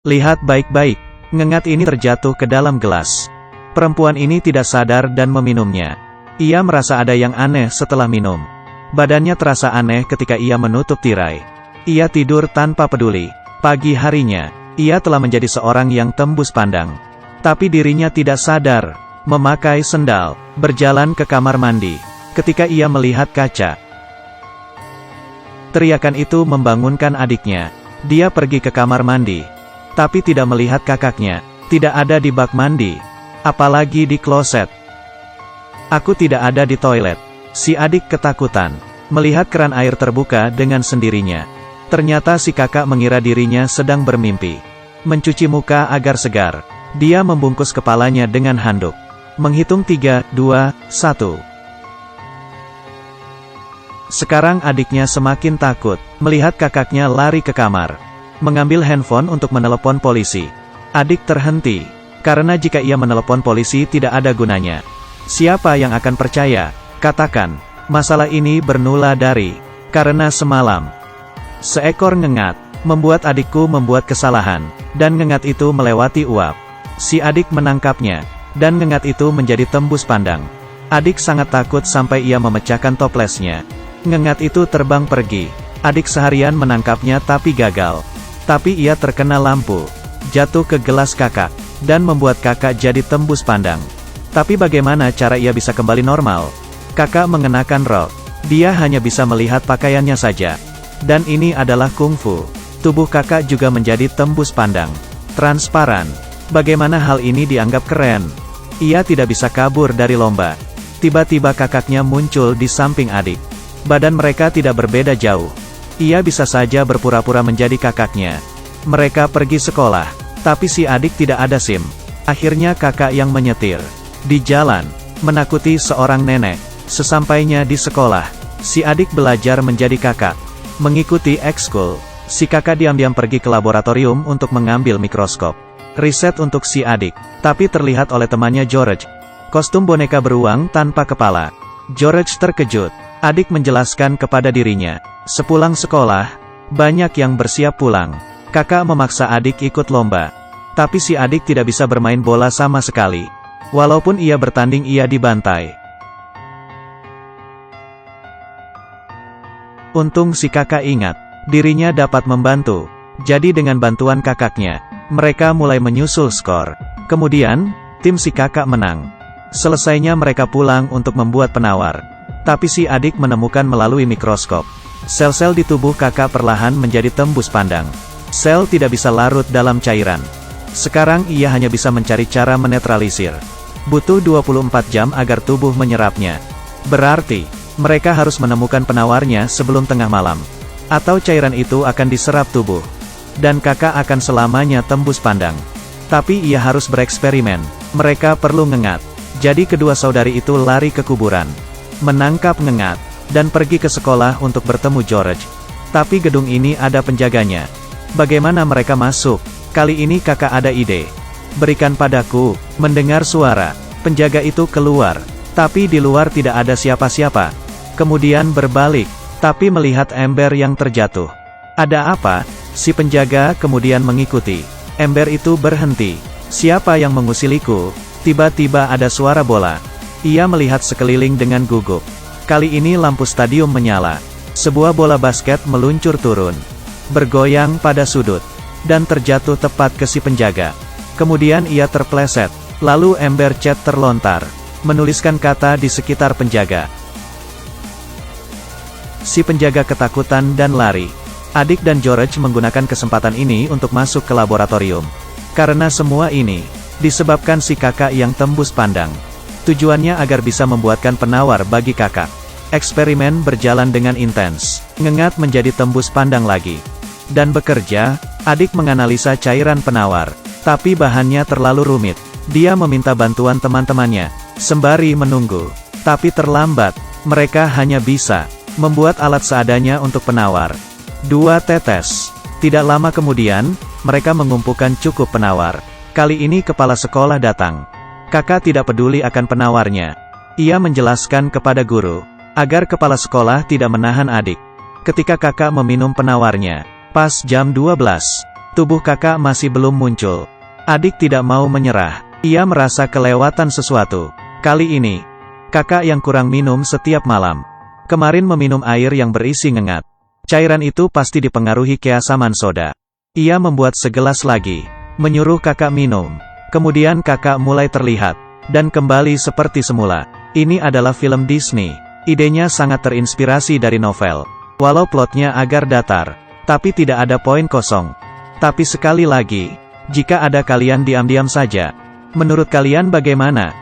Lihat baik-baik, ngengat ini terjatuh ke dalam gelas. Perempuan ini tidak sadar dan meminumnya. Ia merasa ada yang aneh setelah minum. Badannya terasa aneh ketika ia menutup tirai. Ia tidur tanpa peduli. Pagi harinya, ia telah menjadi seorang yang tembus pandang. Tapi dirinya tidak sadar, memakai sendal, berjalan ke kamar mandi. Ketika ia melihat kaca, teriakan itu membangunkan adiknya. Dia pergi ke kamar mandi, tapi tidak melihat kakaknya. Tidak ada di bak mandi, apalagi di kloset. Aku tidak ada di toilet. Si adik ketakutan, melihat keran air terbuka dengan sendirinya. Ternyata si kakak mengira dirinya sedang bermimpi. Mencuci muka agar segar, dia membungkus kepalanya dengan handuk. Menghitung 3, 2, 1. Sekarang adiknya semakin takut, melihat kakaknya lari ke kamar, mengambil handphone untuk menelepon polisi. Adik terhenti, karena jika ia menelepon polisi tidak ada gunanya. Siapa yang akan percaya? Katakan, masalah ini bermula dari, karena semalam, seekor ngengat, membuat adikku membuat kesalahan, dan ngengat itu melewati uap. Si adik menangkapnya, dan ngengat itu menjadi tembus pandang. Adik sangat takut sampai ia memecahkan toplesnya. Ngengat itu terbang pergi. Adik seharian menangkapnya tapi gagal. Tapi ia terkena lampu, jatuh ke gelas kakak, dan membuat kakak jadi tembus pandang. Tapi bagaimana cara ia bisa kembali normal? Kakak mengenakan rok. Dia hanya bisa melihat pakaiannya saja. Dan ini adalah kungfu. Tubuh kakak juga menjadi tembus pandang. Transparan. Bagaimana hal ini dianggap keren? Ia tidak bisa kabur dari lomba. Tiba-tiba kakaknya muncul di samping adik. Badan mereka tidak berbeda jauh. Ia bisa saja berpura-pura menjadi kakaknya. Mereka pergi sekolah, tapi si adik tidak ada SIM. Akhirnya kakak yang menyetir. Di jalan, menakuti seorang nenek. Sesampainya di sekolah, si adik belajar menjadi kakak. Mengikuti ekskul, si kakak diam-diam pergi ke laboratorium untuk mengambil mikroskop. Riset untuk si adik, tapi terlihat oleh temannya George. Kostum boneka beruang tanpa kepala. George terkejut. Adik menjelaskan kepada dirinya. Sepulang sekolah, banyak yang bersiap pulang. Kakak memaksa adik ikut lomba. Tapi si adik tidak bisa bermain bola sama sekali. Walaupun ia bertanding ia dibantai. Untung si kakak ingat, dirinya dapat membantu. Jadi dengan bantuan kakaknya, mereka mulai menyusul skor. Kemudian, tim si kakak menang. Selesainya mereka pulang untuk membuat penawar. Tapi si adik menemukan melalui mikroskop. Sel-sel di tubuh kakak perlahan menjadi tembus pandang. Sel tidak bisa larut dalam cairan. Sekarang ia hanya bisa mencari cara menetralisir. Butuh 24 jam agar tubuh menyerapnya. Berarti, mereka harus menemukan penawarnya sebelum tengah malam. Atau cairan itu akan diserap tubuh. Dan kakak akan selamanya tembus pandang. Tapi ia harus bereksperimen. Mereka perlu ngengat. Jadi kedua saudari itu lari ke kuburan, menangkap ngengat, dan pergi ke sekolah untuk bertemu George. Tapi gedung ini ada penjaganya. Bagaimana mereka masuk? Kali ini kakak ada ide. Berikan padaku. Mendengar suara, penjaga itu keluar. Tapi di luar tidak ada siapa-siapa. Kemudian berbalik, tapi melihat ember yang terjatuh. Ada apa? Si penjaga kemudian mengikuti. Ember itu berhenti. Siapa yang mengusiliku? Tiba-tiba ada suara bola. Ia melihat sekeliling dengan gugup. Kali ini lampu stadium menyala. Sebuah bola basket meluncur turun, bergoyang pada sudut, dan terjatuh tepat ke si penjaga. Kemudian ia terpleset. Lalu ember cat terlontar, menuliskan kata di sekitar penjaga. Si penjaga ketakutan dan lari. Adik dan George menggunakan kesempatan ini untuk masuk ke laboratorium. Karena semua ini disebabkan si kakak yang tembus pandang. Tujuannya agar bisa membuatkan penawar bagi kakak. Eksperimen berjalan dengan intens. Ngengat menjadi tembus pandang lagi. Dan bekerja, adik menganalisa cairan penawar. Tapi bahannya terlalu rumit. Dia meminta bantuan teman-temannya, sembari menunggu. Tapi terlambat. Mereka hanya bisa membuat alat seadanya untuk penawar. 2 tetes. Tidak lama kemudian, mereka mengumpulkan cukup penawar. Kali ini kepala sekolah datang. Kakak tidak peduli akan penawarnya. Ia menjelaskan kepada guru, agar kepala sekolah tidak menahan adik. Ketika kakak meminum penawarnya, pas jam 12, Tubuh kakak masih belum muncul. Adik tidak mau menyerah. Ia merasa kelewatan sesuatu. Kali ini, kakak yang kurang minum setiap malam. Kemarin meminum air yang berisi ngengat. Cairan itu pasti dipengaruhi keasaman soda. Ia membuat segelas lagi, menyuruh kakak minum. Kemudian kakak mulai terlihat, dan kembali seperti semula. Ini adalah film Disney. Idenya sangat terinspirasi dari novel. Walau plotnya agar datar, tapi tidak ada poin kosong. Tapi sekali lagi, jika ada kalian diam-diam saja. Menurut kalian bagaimana?